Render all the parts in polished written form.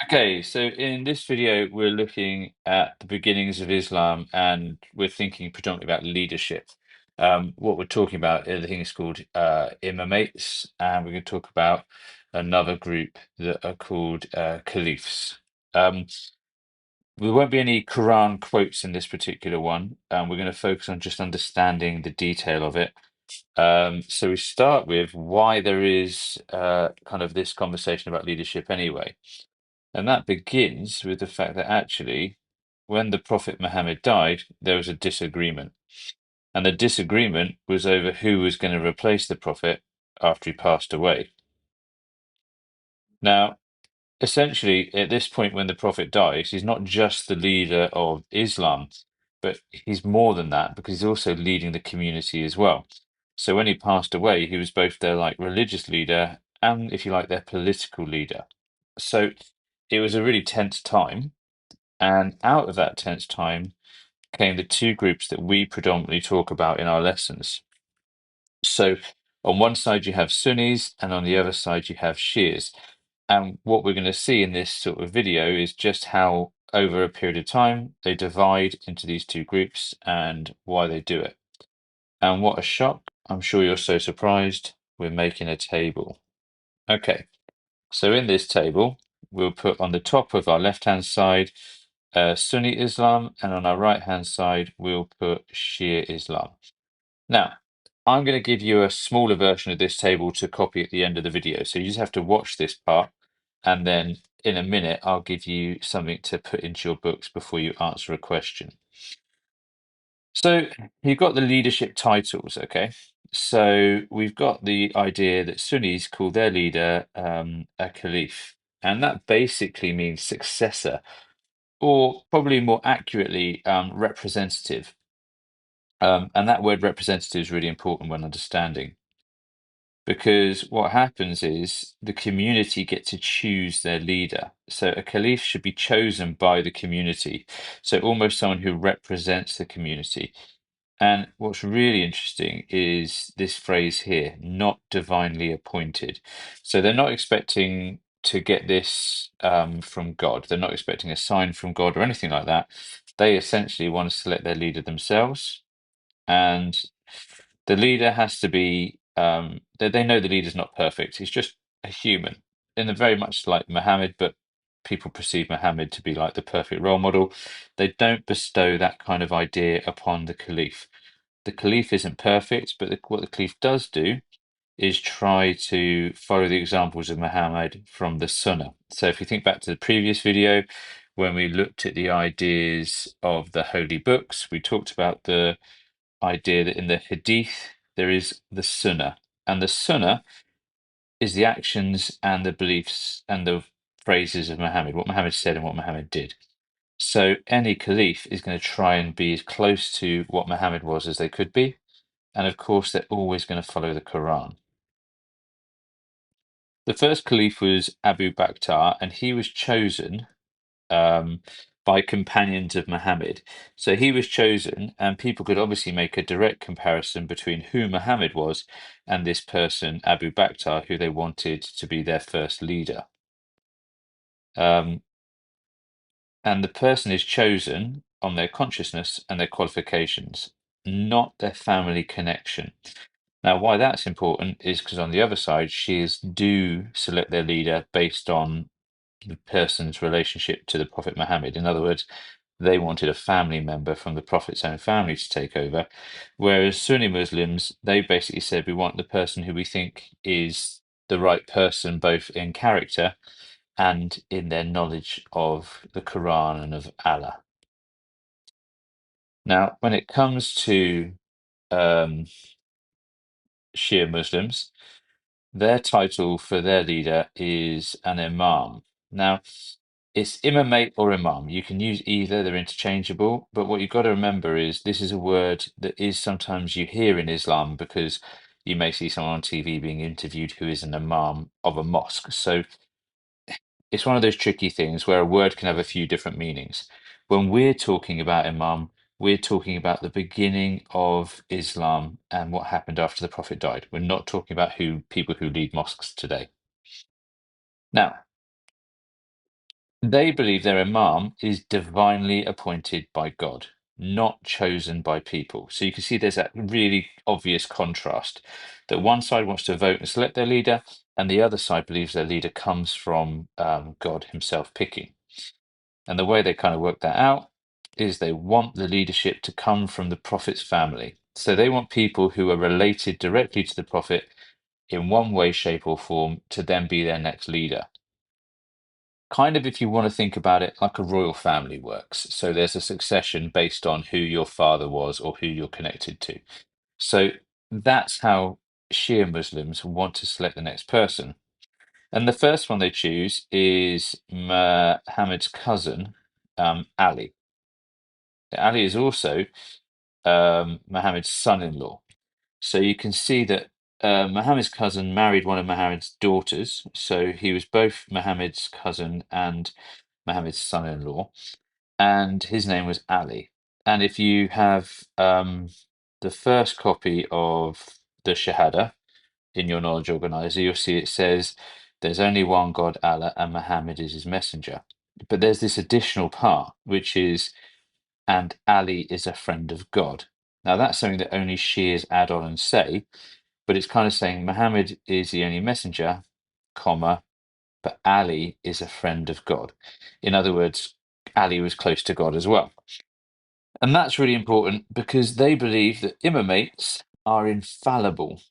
Okay, so in this video, we're looking at the beginnings of Islam and we're thinking predominantly about leadership. What we're talking about, the thing is called Imamates, and we're going to talk about another group that are called Caliphs. Um, there won't be any Quran quotes in this particular one. We're going to focus on just understanding the detail of it. So we start with why there is kind of this conversation about leadership anyway. And that begins with the fact that actually, when the Prophet Muhammad died, there was a disagreement. And the disagreement was over who was going to replace the Prophet after he passed away. Now, essentially, at this point, when the Prophet dies, he's not just the leader of Islam, but he's more than that because he's also leading the community as well. So when he passed away, he was both their like religious leader and, if you like, their political leader. So it was a really tense time. And out of that tense time came the two groups that we predominantly talk about in our lessons. So on one side you have Sunnis, and on the other side you have Shias. And what we're going to see in this sort of video is just how, over a period of time, they divide into these two groups and why they do it. And what a shock! I'm sure you're so surprised. We're making a table. Okay. So in this table, we'll put on the top of our left-hand side Sunni Islam, and on our right-hand side, we'll put Shia Islam. Now, I'm going to give you a smaller version of this table to copy at the end of the video. So you just have to watch this part, and then in a minute, I'll give you something to put into your books before you answer a question. So you've got the leadership titles, okay? So we've got the idea that Sunnis call their leader a caliph, and that basically means successor, or probably more accurately, representative. And that word representative is really important when understanding, because what happens is the community get to choose their leader. So a caliph should be chosen by the community, so almost someone who represents the community. And what's really interesting is this phrase here, not divinely appointed. So they're not expecting to get this from God. They're not expecting a sign from God or anything like that. They essentially want to select their leader themselves. And the leader has to be, they know the leader's not perfect. He's just a human. And they're very much like Muhammad, but people perceive Muhammad to be like the perfect role model. They don't bestow that kind of idea upon the caliph. The caliph isn't perfect, but what the caliph does do is try to follow the examples of Muhammad from the Sunnah. So if you think back to the previous video, when we looked at the ideas of the holy books, we talked about the idea that in the Hadith there is the Sunnah, and the Sunnah is the actions and the beliefs and the phrases of Muhammad, what Muhammad said and what Muhammad did. So any caliph is going to try and be as close to what Muhammad was as they could be, and of course they're always going to follow the Quran. The first caliph was Abu Bakr, and he was chosen um, by companions of Muhammad. So he was chosen, and people could obviously make a direct comparison between who Muhammad was and this person, Abu Bakr, who they wanted to be their first leader. Um, and the person is chosen on their consciousness and their qualifications, not their family connection. Now, why that's important is because on the other side, Shias do select their leader based on the person's relationship to the Prophet Muhammad. In other words, they wanted a family member from the Prophet's own family to take over. Whereas Sunni Muslims, they basically said we want the person who we think is the right person, both in character and in their knowledge of the Quran and of Allah. Now, when it comes to um, Shia Muslims, their title for their leader is an Imam. Now, it's imamate or imam. You can use either, they're interchangeable. But what you've got to remember is this is a word that is sometimes you hear in Islam because you may see someone on TV being interviewed who is an imam of a mosque. So it's one of those tricky things where a word can have a few different meanings. When we're talking about imam, we're talking about the beginning of Islam and what happened after the Prophet died. We're not talking about who people who lead mosques today. Now, They believe their imam is divinely appointed by God, not chosen by people. So you can see there's that really obvious contrast that one side wants to vote and select their leader, and the other side believes their leader comes from God himself picking. And the way they kind of work that out is they want the leadership to come from the prophet's family. So they want people who are related directly to the prophet in one way, shape, or form to then be their next leader. Kind of, if you want to think about it, like a royal family works. So there's a succession based on who your father was or who you're connected to. So that's how Shia Muslims want to select the next person. And the first one they choose is Muhammad's cousin, Ali. Ali is also Muhammad's son-in-law. So you can see that Muhammad's cousin married one of Muhammad's daughters. So he was both Muhammad's cousin and Muhammad's son-in-law. And his name was Ali. And if you have the first copy of the Shahada in your knowledge organizer, you'll see it says, "There's only one God, Allah, and Muhammad is his messenger." But there's this additional part, which is, "and Ali is a friend of God." Now, that's something that only Shias add on and say, but it's kind of saying Muhammad is the only messenger, comma, but Ali is a friend of God. In other words, Ali was close to God as well. And that's really important because they believe that imamates are infallible.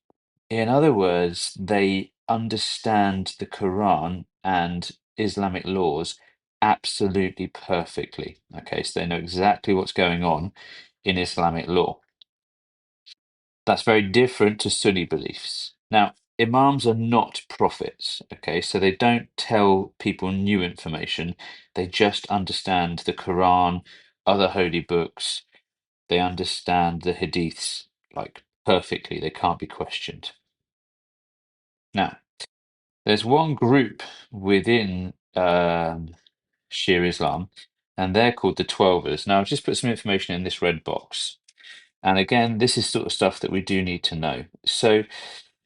In other words, they understand the Quran and Islamic laws absolutely perfectly. Okay, so they know exactly what's going on in Islamic law. That's very different to Sunni beliefs. Now, imams are not prophets, okay, so they don't tell people new information. They just understand the Quran, other holy books. They understand the hadiths like perfectly. They can't be questioned. Now, there's one group within Shia Islam, and they're called the Twelvers. Now, I've just put some information in this red box. And again, this is sort of stuff that we do need to know. So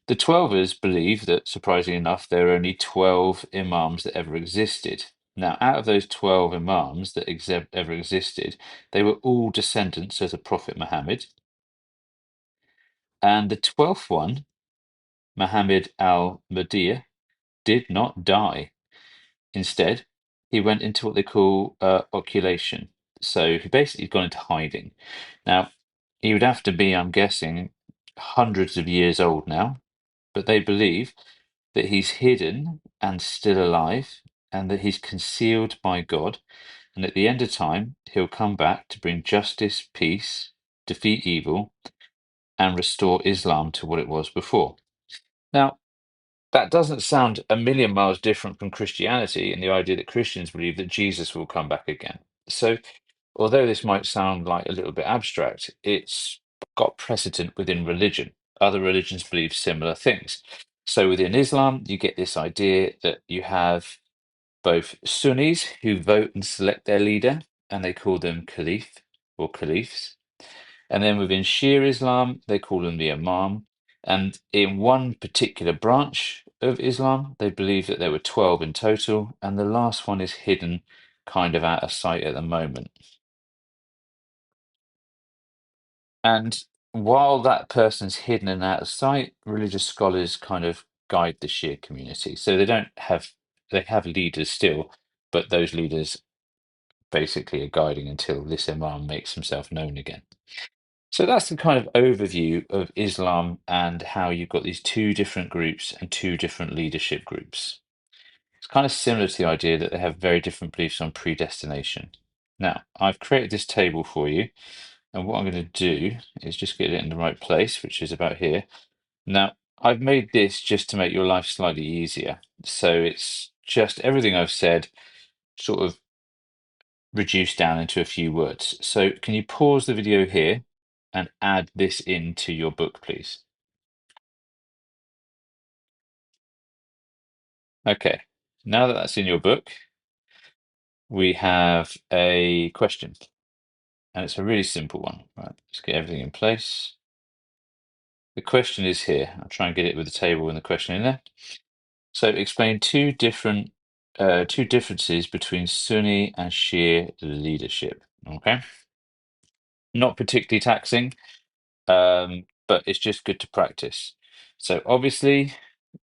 the Twelvers believe that, surprisingly enough, there are only 12 imams that ever existed. Now, out of those 12 imams that ever existed, they were all descendants of the Prophet Muhammad. And the 12th one, Muhammad al-Mahdi, did not die. Instead, he went into what they call oculation. So he basically gone into hiding. Now, he would have to be, I'm guessing, hundreds of years old now, but they believe that he's hidden and still alive, and that he's concealed by God, and at the end of time, he'll come back to bring justice, peace, defeat evil, and restore Islam to what it was before. Now, that doesn't sound a million miles different from Christianity and the idea that Christians believe that Jesus will come back again. So, although this might sound like a little bit abstract, it's got precedent within religion. Other religions believe similar things. So, within Islam, you get this idea that you have both Sunnis who vote and select their leader, and they call them caliph or caliphs. And then within Shia Islam, they call them the Imam. And in one particular branch of Islam, they believe that there were 12 in total, and the last one is hidden kind of out of sight at the moment. And while that person's hidden and out of sight, religious scholars kind of guide the Shia community. So they have leaders still, but those leaders basically are guiding until this Imam makes himself known again. So that's the kind of overview of Islam and how you've got these two different groups and two different leadership groups. It's kind of similar to the idea that they have very different beliefs on predestination. Now, I've created this table for you, and what I'm going to do is just get it in the right place, which is about here. Now, I've made this just to make your life slightly easier. So it's just everything I've said sort of reduced down into a few words. So can you pause the video here and add this into your book, please? Okay, now that that's in your book, we have a question, and it's a really simple one. Right, let's get everything in place. The question is here. I'll try and get it with the table and the question in there. So explain two different two differences between Sunni and Shia leadership. Okay, not particularly taxing, but it's just good to practice. So obviously,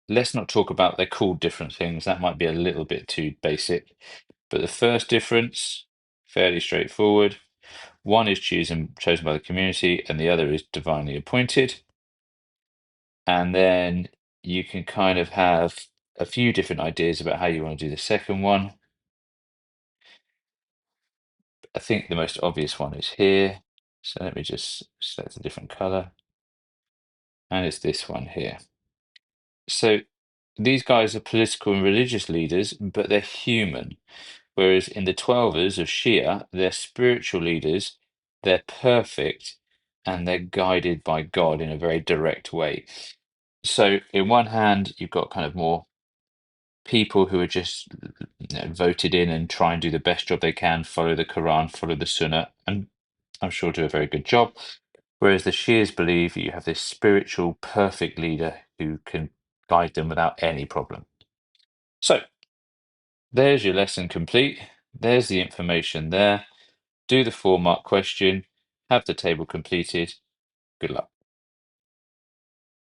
let's not talk about they're called different things. That might be a little bit too basic. But the first difference, fairly straightforward. One is chosen by the community, and the other is divinely appointed. And then you can kind of have a few different ideas about how you want to do the second one. I think the most obvious one is here. So let me just select a different color. And it's this one here. So these guys are political and religious leaders, but they're human. Whereas in the Twelvers of Shia, they're spiritual leaders, they're perfect, and they're guided by God in a very direct way. So, in one hand, you've got kind of more people who are just voted in and try and do the best job they can, follow the Quran, follow the Sunnah, and I'm sure do a very good job. Whereas the Shias believe you have this spiritual, perfect leader who can guide them without any problem. So, there's your lesson complete. There's the information there. Do the 4-mark question, have the table completed. Good luck.